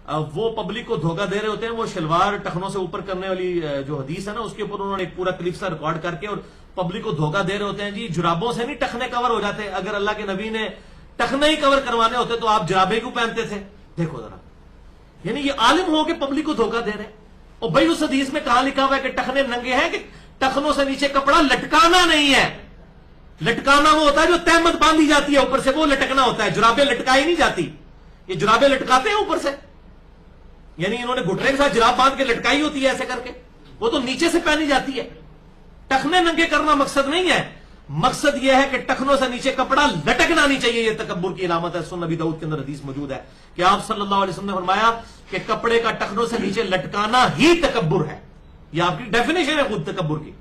وہ پبلک کو دھوکہ دے رہے ہوتے ہیں. وہ شلوار ٹخنوں سے اوپر کرنے والی جو حدیث ہے نا، اس کے اوپر انہوں نے ایک پورا کلپ سا ریکارڈ کر کے اور پبلک کو دھوکہ دے رہے ہوتے ہیں. جی جرابوں سے نہیں ٹخنے کور ہو جاتے، اگر اللہ کے نبی نے ٹخنے ہی کور کروانے ہوتے تو آپ جرابے کیوں پہنتے تھے؟ دیکھو ذرا، یعنی یہ عالم ہو کے پبلک کو دھوکہ دے رہے ہیں. اور بھائی اس حدیث میں کہاں لکھا ہوا ہے کہ ٹخنے ننگے ہیں، کہ ٹخنوں سے نیچے کپڑا لٹکانا نہیں ہے. لٹکانا وہ ہوتا ہے جو تہمت باندھی جاتی ہے اوپر سے، وہ لٹکنا ہوتا ہے. جرابیں لٹکائی نہیں جاتی، یہ جرابیں لٹکاتے ہیں اوپر سے، یعنی انہوں نے گھٹنے کے ساتھ جراب باندھ کے لٹکائی ہوتی ہے ایسے کر کے، وہ تو نیچے سے پہنی جاتی ہے. ٹخنے ننگے کرنا مقصد نہیں ہے، مقصد یہ ہے کہ ٹخنوں سے نیچے کپڑا لٹکنا نہیں چاہیے. یہ تکبر کی علامت ہے. سنن نبی داؤد کے اندر حدیث موجود ہے کہ آپ صلی اللہ علیہ وسلم نے فرمایا کہ کپڑے کا ٹخنوں سے نیچے لٹکانا ہی تکبر ہے. یہ آپ کی ڈیفینیشن ہے خود تکبر کی.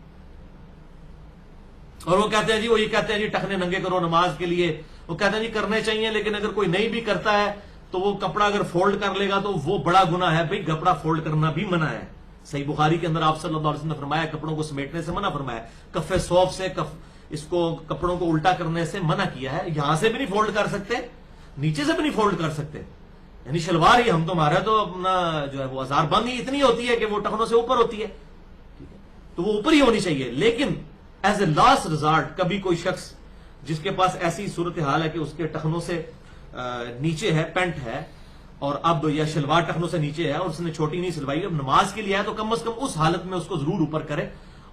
اور وہ کہتے ہیں جی، وہ یہ کہتے ہیں جی ٹخنے ننگے کرو نماز کے لیے. وہ کہتے ہیں جی کرنے چاہیے، لیکن اگر کوئی نہیں بھی کرتا ہے تو وہ کپڑا اگر فولڈ کر لے گا تو وہ بڑا گناہ ہے. بھئی کپڑا فولڈ کرنا بھی منع ہے. صحیح بخاری کے اندر آپ صلی اللہ علیہ وسلم نے فرمایا کپڑوں کو سمیٹنے سے منع فرمایا، کف صوف سے اس کو کپڑوں کو الٹا کرنے سے منع کیا ہے. یہاں سے بھی نہیں فولڈ کر سکتے، نیچے سے بھی نہیں فولڈ کر سکتے. یعنی شلوار ہی ہم تو ہمارا تو اپنا جو ہے وہ ہزار بند ہی اتنی ہوتی ہے کہ وہ ٹخنوں سے اوپر ہوتی ہے، تو وہ اوپر ہی ہونی چاہیے. لیکن ایز اے لاسٹ ریزارٹ کبھی کوئی شخص جس کے پاس ایسی صورتحال ہے کہ اس کے ٹخنوں سے نیچے ہے، پینٹ ہے، اور اب یا شلوار ٹخنوں سے نیچے ہے اور اس نے چھوٹی نہیں سلوائی، اب نماز کے لیے ہے تو کم از کم اس حالت میں اس کو ضرور اوپر کرے.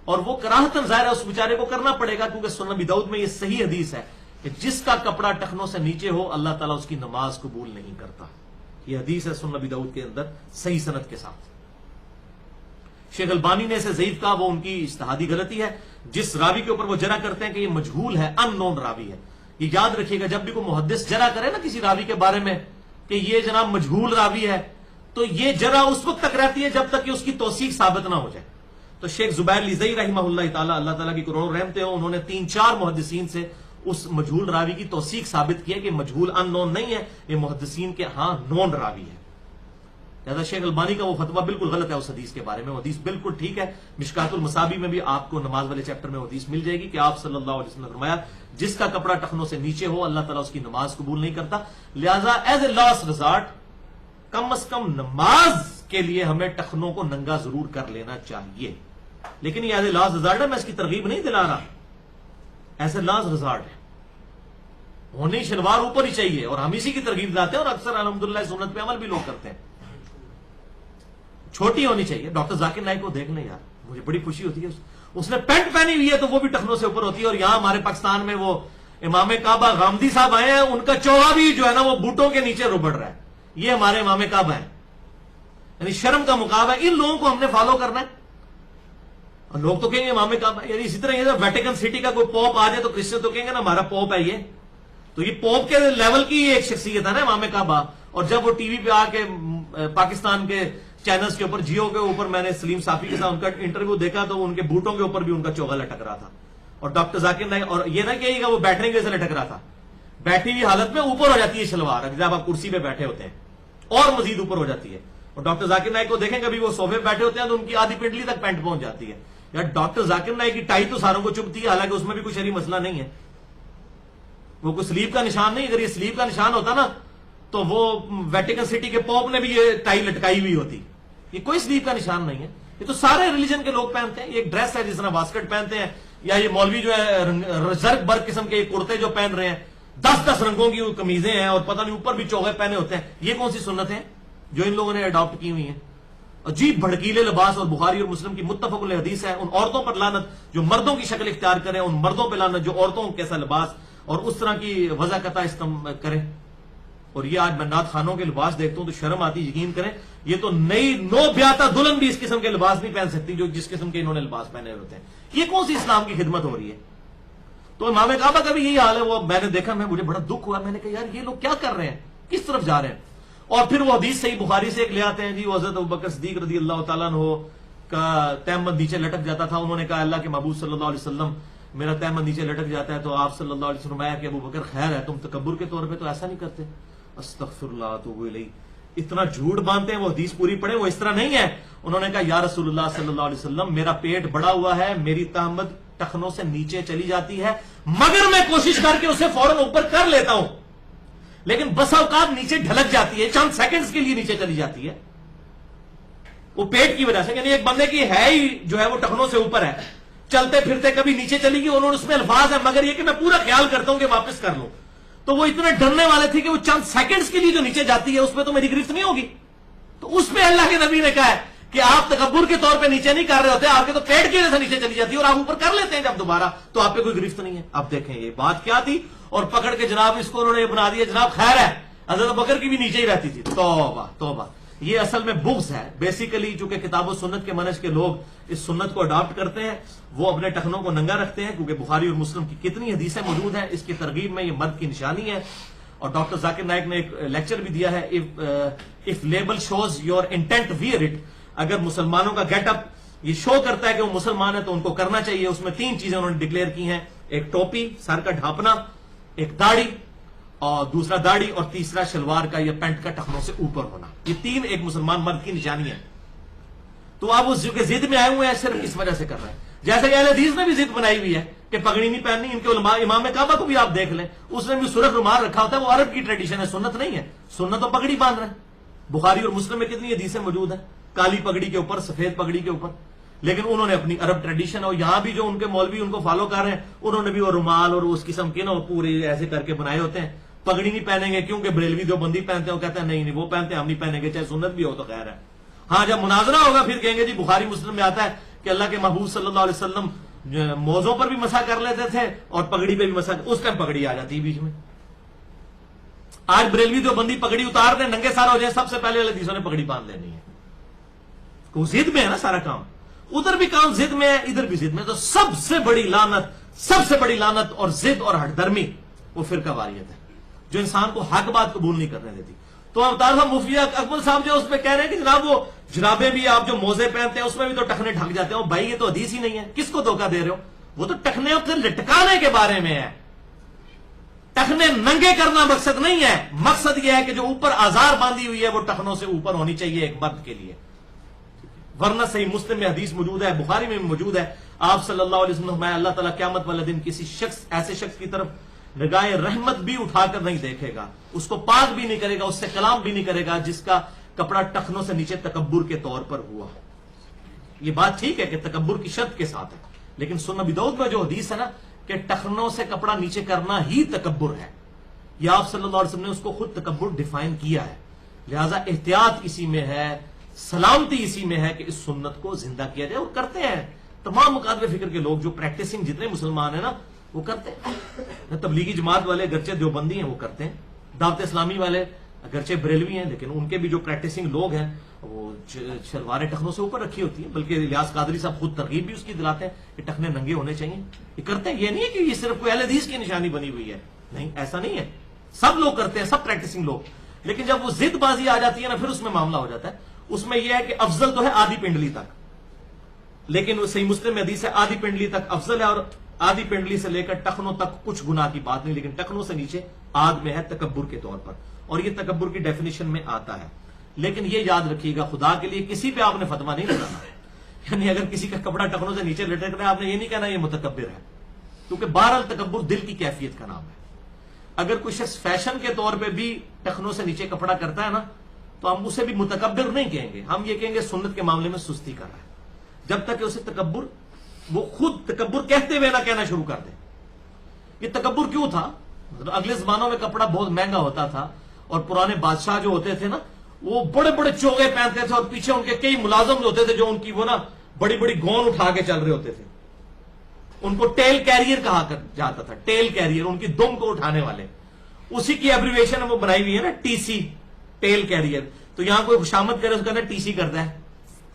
اور وہ کراہتن ظاہر ہے اس بیچارے کو کرنا پڑے گا، کیونکہ سنن نبی داؤد میں یہ صحیح حدیث ہے کہ جس کا کپڑا ٹخنوں سے نیچے ہو اللہ تعالیٰ اس کی نماز قبول نہیں کرتا. یہ حدیث ہے سنن نبی داؤد کے اندر صحیح سند کے ساتھ. شیخ البانی نے اسے ضعیف کہا، وہ ان کی اجتہادی غلطی ہے. جس راوی کے اوپر وہ جرح کرتے ہیں کہ یہ مجہول ہے، ان نون راوی ہے، یہ یاد رکھیے گا. جب بھی کوئی محدث جرح کرے نا کسی راوی کے بارے میں کہ یہ جناب مجہول راوی ہے، تو یہ جرح اس وقت تک رہتی ہے جب تک کہ اس کی توثیق ثابت نہ ہو جائے. تو شیخ زبیر لیزئی رحمہ اللہ تعالیٰ، اللہ تعالیٰ کی کروڑوں رحمتیں ہوں، انہوں نے 3-4 محدثین سے اس مجہول راوی کی توثیق ثابت کی ہے کہ مجہول ان نون نہیں ہے، یہ محدثین کے ہاں نون راوی ہے. لہذا شیخ البانی کا وہ فتویٰ بالکل غلط ہے اس حدیث کے بارے میں. وہ حدیث بالکل ٹھیک ہے. مشکات المصابیح میں بھی آپ کو نماز والے چیپٹر میں وہ حدیث مل جائے گی کہ آپ صلی اللہ علیہ وسلم نے فرمایا جس کا کپڑا ٹخنوں سے نیچے ہو اللہ تعالیٰ اس کی نماز قبول نہیں کرتا. لہذا ایز اے لاسٹ ریزارٹ کم از کم نماز کے لیے ہمیں ٹخنوں کو ننگا ضرور کر لینا چاہیے. لیکن یہ ایز اے لاسٹ ریزارٹ ہے، میں اس کی ترغیب نہیں دلا رہا. ایز اے لاسٹ ریزارٹ ہے، ہونی شلوار اوپر ہی چاہیے، اور ہم اسی کی ترغیب دیتے ہیں اور اکثر الحمدللہ سنت پہ عمل بھی لوگ کرتے ہیں. چھوٹی ہونی چاہیے. ڈاکٹر ذاکر نائک کو دیکھ لیں یار، مجھے بڑی خوشی ہوتی ہے. اس نے پینٹ پہنی ہوئی ہے تو وہ بھی ٹخنوں سے اوپر ہوتی ہے. اور یہاں ہمارے پاکستان میں وہ امام کعبہ غامدی صاحب آئے ہیں، ان کا چوغا بھی جو ہے نا وہ بوٹوں کے نیچے ربڑ رہا ہے. یہ ہمارے امام کعبہ ہیں. یعنی شرم کا مقام ہے. ان لوگوں کو ہم نے فالو کرنا ہے. اور لوگ تو کہیں گے امام کعبہ، یعنی اسی طرح یہ ویٹیکن سٹی کا کوئی پوپ آ جائے تو کرسچن تو کہیں گے نا ہمارا پوپ ہے یہ. تو یہ پوپ کے لیول کی ایک شخصیت ہے نا امام کعبہ. اور جب وہ ٹی وی پہ آ کے پاکستان کے چینلز کے اوپر، جیو کے اوپر، میں نے سلیم صافی کے ساتھ ان کا انٹرویو دیکھا تو ان کے بوٹوں کے اوپر بھی ان کا چوغا لٹک رہا تھا. اور ڈاکٹر ذاکر نائک، اور یہ نہ کہیے گا وہ بیٹھنے کی وجہ سے لٹک رہا تھا، بیٹھی ہوئی حالت میں اوپر ہو جاتی ہے شلوار جب آپ کرسی پہ بیٹھے ہوتے ہیں، اور مزید اوپر ہو جاتی ہے. اور ڈاکٹر ذاکر نائک کو دیکھیں کبھی وہ صوفے پہ بیٹھے ہوتے ہیں تو ان کی آدھی پنڈلی تک پینٹ پہنچ جاتی ہے. یار ڈاکٹر ذاکر نائک کی ٹائی تو ساروں کو چبھتی ہے، حالانکہ اس میں بھی کوئی شرعی مسئلہ نہیں ہے. وہ کوئی سلیب کا نشان نہیں. اگر یہ سلیب کا نشان ہوتا نا تو وہ ویٹیکن سٹی کے پوپ نے بھی یہ ٹائی لٹکائی ہوئی ہوتی. یہ کوئی سلیب کا نشان نہیں ہے. یہ تو سارے ریلیجن کے لوگ پہنتے ہیں. یہ ایک ڈریس ہے جس طرح واسکٹ پہنتے ہیں، یا یہ مولوی جو ہے زرق برق قسم کے کرتے جو پہن رہے ہیں، 10 رنگوں کی قمیضیں ہیں اور پتہ نہیں اوپر بھی چوغے پہنے ہوتے ہیں. یہ کون سی سنت ہیں جو ان لوگوں نے اڈاپٹ کی ہوئی ہیں؟ عجیب بھڑکیلے لباس. اور بخاری اور مسلم کی متفق علیہ حدیث ہے، ان عورتوں پر لعنت جو مردوں کی شکل اختیار کریں، ان مردوں پہ لعنت جو عورتوں کیسا لباس اور اس طرح کی وضع قطع کریں. اور یہ آج میں نعت خانوں کے لباس دیکھتا ہوں تو شرم آتی. یقین کریں یہ تو نئی نو بیاتا دلہن بھی اس قسم کے لباس نہیں پہن سکتی جو جس قسم کے انہوں نے لباس پہنے ہوتے ہیں. یہ کون سی اسلام کی خدمت ہو رہی ہے؟ تو امام کعبہ کا بھی یہی حال ہے. وہ میں نے دیکھا، مجھے بڑا دکھ ہوا. میں نے کہا یار یہ لوگ کیا کر رہے ہیں، کس طرف جا رہے ہیں؟ اور پھر وہ حدیث صحیح بخاری سے ایک لے آتے ہیں جی وہ حضرت ابوبکر صدیق رضی اللہ تعالیٰ عنہ کا تہمت نیچے لٹک جاتا تھا. انہوں نے کہا اللہ کے محبوب صلی اللہ علیہ وسلم میرا تہمت نیچے لٹک جاتا ہے. تو آپ صلی اللہ علیہ وسلم فرمایا کہ ابوبکر خیر ہے، تم تکبر کے طور پہ تو ایسا نہیں کرتے. استغفر اللہ اتوب الیہ. اتنا جھوٹ باندھتے ہیں. وہ حدیث پوری پڑھیں، وہ اس طرح نہیں ہے. انہوں نے کہا یا رسول اللہ صلی اللہ علیہ وسلم میرا پیٹ بڑا ہوا ہے، میری تہمت ٹخنوں سے نیچے چلی جاتی ہے، مگر میں کوشش کر کے اسے فوراً اوپر کر لیتا ہوں. لیکن بسا اوقات نیچے ڈھلک جاتی ہے، چند سیکنڈز کے لیے نیچے چلی جاتی ہے، وہ پیٹ کی وجہ سے. یعنی ایک بندے کی ہے ہی جو ہے وہ ٹخنوں سے اوپر ہے، چلتے پھرتے کبھی نیچے چلی گئی، انہوں نے اس میں الفاظ ہیں مگر یہ کہ میں پورا خیال کرتا ہوں کہ واپس کر لوں. تو وہ اتنے ڈرنے والے تھے کہ وہ چند سیکنڈز کے لیے جو نیچے جاتی ہے اس میں تو میری گرفت نہیں ہوگی. تو اس میں اللہ کے نبی نے کہا ہے کہ آپ تکبر کے طور پہ نیچے نہیں کر رہے ہوتے، آپ کے تو پیٹ کی وجہ سے نیچے چلی جاتی ہے اور آپ اوپر کر لیتے ہیں جب دوبارہ، تو آپ پہ کوئی گرفت نہیں ہے. اب دیکھیں یہ بات کیا تھی، اور پکڑ کے جناب اس کو انہوں نے یہ بنا دیا جناب خیر ہے حضرت بکر کی بھی نیچے ہی رہتی تھی. توبہ توبہ. یہ اصل میں بغض ہے بیسیکلی، چونکہ کتاب و سنت کے منہج کے لوگ اس سنت کو اڈاپٹ کرتے ہیں، وہ اپنے ٹخنوں کو ننگا رکھتے ہیں، کیونکہ بخاری اور مسلم کی کتنی حدیثیں موجود ہیں اس کی ترغیب میں، یہ مرد کی نشانی ہے. اور ڈاکٹر ذاکر نائک نے ایک لیکچر بھی دیا ہے، if label shows your intent wear it. اگر مسلمانوں کا گیٹ اپ یہ شو کرتا ہے کہ وہ مسلمان ہے تو ان کو کرنا چاہیے. اس میں 3 چیزیں انہوں نے ڈکلیئر کی ہیں، ایک ٹوپی، سر کا ڈھانپنا، ایک داڑھی، اور دوسرا داڑھی، اور تیسرا شلوار کا یا پینٹ کا ٹخنوں سے اوپر ہونا. یہ 3 ایک مسلمان مرد کی نشانی ہے. تو آپ اس کے ضد میں آئے ہوئے ہیں، صرف اس وجہ سے کر رہے ہیں. جیسے کہ اہل حدیث نے بھی ضد بنائی ہوئی ہے کہ پگڑی نہیں پہننی. ان کے علماء امام کعبہ کو بھی آپ دیکھ لیں، اس نے بھی سرخ رومال رکھا ہوتا ہے، وہ عرب کی ٹریڈیشن ہے، سنت نہیں ہے. سنت تو پگڑی باندھ رہے ہیں. بخاری اور مسلم میں کتنی حدیثیں موجود ہیں کالی پگڑی کے اوپر، سفید پگڑی کے اوپر. لیکن انہوں نے اپنی عرب ٹریڈیشن، اور یہاں بھی جو ان کے مولوی ان کو فالو کر رہے ہیں انہوں نے بھی وہ رومال اور اس قسم کے نا پورے ایسے کر کے بنائے ہوتے ہیں. پگڑی نہیں پہنیں گے کیونکہ بریلوی جو بندی پہنتے ہیں وہ کہتے ہیں نہیں وہ پہنتے ہیں، ہم نہیں پہنیں گے چاہے سنت بھی ہو تو خیر ہے. ہاں جب مناظرہ ہوگا پھر کہیں گے جی بخاری مسلم میں آتا ہے کہ اللہ کے محبوب صلی اللہ علیہ وسلم موزوں پر بھی مسح کر لیتے تھے اور پگڑی پہ بھی مسح، اس ٹائم پگڑی آ جاتی ہے بیچ میں. آج بریلوی جو بندی پگڑی اتار دیں ننگے سارے ہو جائے، سب سے پہلے حدیثوں نے پگڑی باندھ لینی ہے. وہ ضد میں ہے نا سارا کام، ادھر بھی کام ضد میں ہے ادھر بھی ضد میں. تو سب سے بڑی لعنت اور ضد اور ہٹ درمی وہ فرقہ واریت ہے جو انسان کو حق بات قبول نہیں کرنے دیتی. تو اوتار صاحب مفتی اکمل صاحب جو اس پہ کہہ رہے ہیں کہ جناب وہ جرابیں بھی آپ جو موزے پہنتے ہیں اس میں بھی تو ٹخنے ڈھک جاتے ہیں. بھائی یہ تو حدیث ہی نہیں ہے، کس کو دھوکہ دے رہے ہو؟ وہ تو ٹخنے سے لٹکانے کے بارے میں ہے، ٹخنے ننگے کرنا مقصد نہیں ہے. مقصد یہ ہے کہ جو اوپر آزار باندھی ہوئی ہے وہ ٹخنوں سے اوپر ہونی چاہیے ایک مرد کے لیے. ورنہ صحیح مسلم میں حدیث موجود ہے، بخاری میں بھی موجود ہے، آپ صلی اللہ علیہ وسلم میں اللہ تعالیٰ قیامت والے دن کسی ایسے شخص کی طرف نگاہ رحمت بھی اٹھا کر نہیں دیکھے گا، اس کو پاک بھی نہیں کرے گا، اس سے کلام بھی نہیں کرے گا جس کا کپڑا ٹخنوں سے نیچے تکبر کے طور پر ہوا. یہ بات ٹھیک ہے کہ تکبر کی شرط کے ساتھ ہے، لیکن سنن ابی داؤد میں جو حدیث ہے نا کہ ٹخنوں سے کپڑا نیچے کرنا ہی تکبر ہے، یہ آپ صلی اللہ علیہ وسلم نے اس کو خود تکبر ڈیفائن کیا ہے. لہذا احتیاط اسی میں ہے، سلامتی اسی میں ہے کہ اس سنت کو زندہ کیا جائے. اور کرتے ہیں تمام مقادب فکر کے لوگ، جو پریکٹسنگ جتنے مسلمان ہیں نا وہ کرتے ہیں. تبلیغی جماعت والے اگرچہ دیوبندی ہیں وہ کرتے ہیں، دعوت اسلامی والے اگرچہ بریلوی ہیں لیکن ان کے بھی جو پریکٹسنگ لوگ ہیں وہ شلواریں ٹخنوں سے اوپر رکھی ہوتی ہیں. بلکہ ریاض قادری صاحب خود ترغیب بھی اس کی دلاتے ہیں کہ ٹخنے ننگے ہونے چاہیے. یہ کرتے ہیں، یہ نہیں ہے کہ یہ صرف کوئی اہل حدیث کی نشانی بنی ہوئی ہے، نہیں ایسا نہیں ہے، سب لوگ کرتے ہیں، سب پریکٹسنگ لوگ. لیکن جب وہ ضد بازی آ جاتی ہے نا پھر اس میں معاملہ ہو جاتا ہے. اس میں یہ ہے کہ افضل تو ہے آدھی پنڈلی تک، لیکن وہ صحیح مسلم میں حدیث ہے آدھی پنڈلی تک افضل ہے، اور آدھی پنڈلی سے لے کر ٹخنوں تک کچھ گناہ کی بات نہیں، لیکن ٹخنوں سے نیچے آدھ میں ہے تکبر کے طور پر، اور یہ تکبر کی ڈیفینیشن میں آتا ہے. لیکن یہ یاد رکھیے گا خدا کے لیے کسی پہ آپ نے فتویٰ نہیں لگانا، یعنی اگر کسی کا کپڑا ٹخنوں سے نیچے لٹک رہا ہے آپ نے یہ نہیں کہنا یہ متکبر ہے، کیونکہ بہرحال تکبر دل کی کیفیت کا نام ہے. اگر کوئی شخص فیشن کے طور پہ بھی ٹخنوں سے نیچے کپڑا کرتا ہے نا تو ہم اسے بھی متکبر نہیں کہیں گے، ہم یہ کہیں گے سنت کے معاملے میں سستی کر رہا ہے، جب تک کہ اسے تکبر وہ خود تکبر کہتے ہوئے نہ کہنا شروع کر دے. یہ تکبر کیوں تھا؟ اگلے زمانوں میں کپڑا بہت مہنگا ہوتا تھا اور پرانے بادشاہ جو ہوتے تھے نا وہ بڑے بڑے چوغے پہنتے تھے اور پیچھے ان کے کئی ملازم ہوتے تھے جو ان کی وہ نا بڑی بڑی گون اٹھا کے چل رہے ہوتے تھے. ان کو ٹیل کیریئر کہا جاتا تھا، ٹیل کیریئر، ان کی دم کو اٹھانے والے. اسی کی ایبریویشن وہ بنائی ہوئی ہے نا ٹی سی، ٹیل کیریئر. تو یہاں کوئی خوشامد کرے اس کا نا ٹی سی کرتا ہے،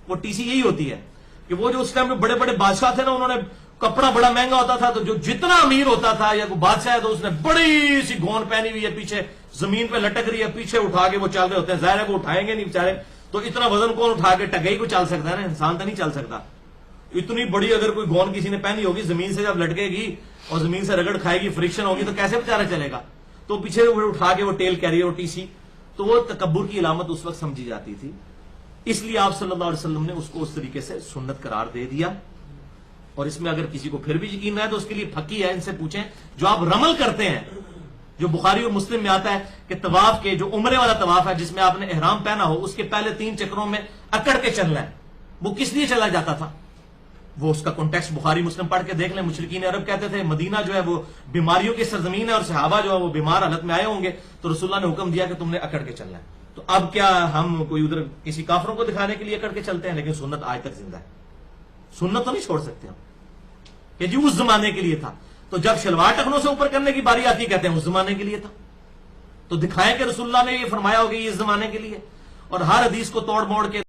وہ ٹی سی یہی ہوتی ہے کہ وہ جو اس ٹائم میں بڑے بڑے بادشاہ تھے نا انہوں نے کپڑا بڑا مہنگا ہوتا تھا تو جو جتنا امیر ہوتا تھا یا کوئی بادشاہ ہے تو اس نے بڑی سی گون پہنی ہوئی ہے، پیچھے زمین پہ لٹک رہی ہے، پیچھے اٹھا کے وہ چل رہے ہوتے ہیں. ظاہر ہے وہ اٹھائیں گے نہیں بیچارے، تو اتنا وزن کون اٹھا کے ٹگئی کو چل سکتا ہے نا، انسان تو نہیں چل سکتا. اتنی بڑی اگر کوئی گون کسی نے پہنی ہوگی زمین سے جب لٹکے گی اور زمین سے رگڑ کھائے گی، فرکشن ہوگی تو کیسے بیچارہ چلے گا. تو پیچھے اٹھا کے وہ ٹیل کیریئر اور ٹی سی، تو وہ تکبر کی علامت اس وقت سمجھی جاتی تھی. اس لیے آپ صلی اللہ علیہ وسلم نے اس کو اس طریقے سے سنت قرار دے دیا. اور اس میں اگر کسی کو پھر بھی یقین نہ ہے تو اس کے لیے پھکی ہے، ان سے پوچھیں جو آپ رمل کرتے ہیں جو بخاری اور مسلم میں آتا ہے کہ طواف کے جو عمرے والا طواف ہے جس میں آپ نے احرام پہنا ہو اس کے پہلے 3 چکروں میں اکڑ کے چلنا ہے، وہ کس لیے چلا جاتا تھا؟ وہ اس کا کانٹیکسٹ بخاری مسلم پڑھ کے دیکھ لیں. مشرکین عرب کہتے تھے مدینہ جو ہے وہ بیماریوں کی سرزمین ہے اور صحابہ جو ہے وہ بیمار حالت میں آئے ہوں گے تو رسول اللہ نے حکم دیا کہ تم نے اکڑ کے چلنا ہے. تو اب کیا ہم کوئی ادھر کسی کافروں کو دکھانے کے لیے اکڑ کے چلتے ہیں؟ لیکن سنت آج تک زندہ ہے. سنت تو نہیں چھوڑ سکتے ہم کہ جی اس زمانے کے لیے تھا. تو جب شلوار ٹخنوں سے اوپر کرنے کی باری آتی ہے کہتے ہیں اس زمانے کے لیے تھا. تو دکھائیں کہ رسول اللہ نے یہ فرمایا ہوگا یہ اس زمانے کے لیے، اور ہر حدیث کو توڑ موڑ کے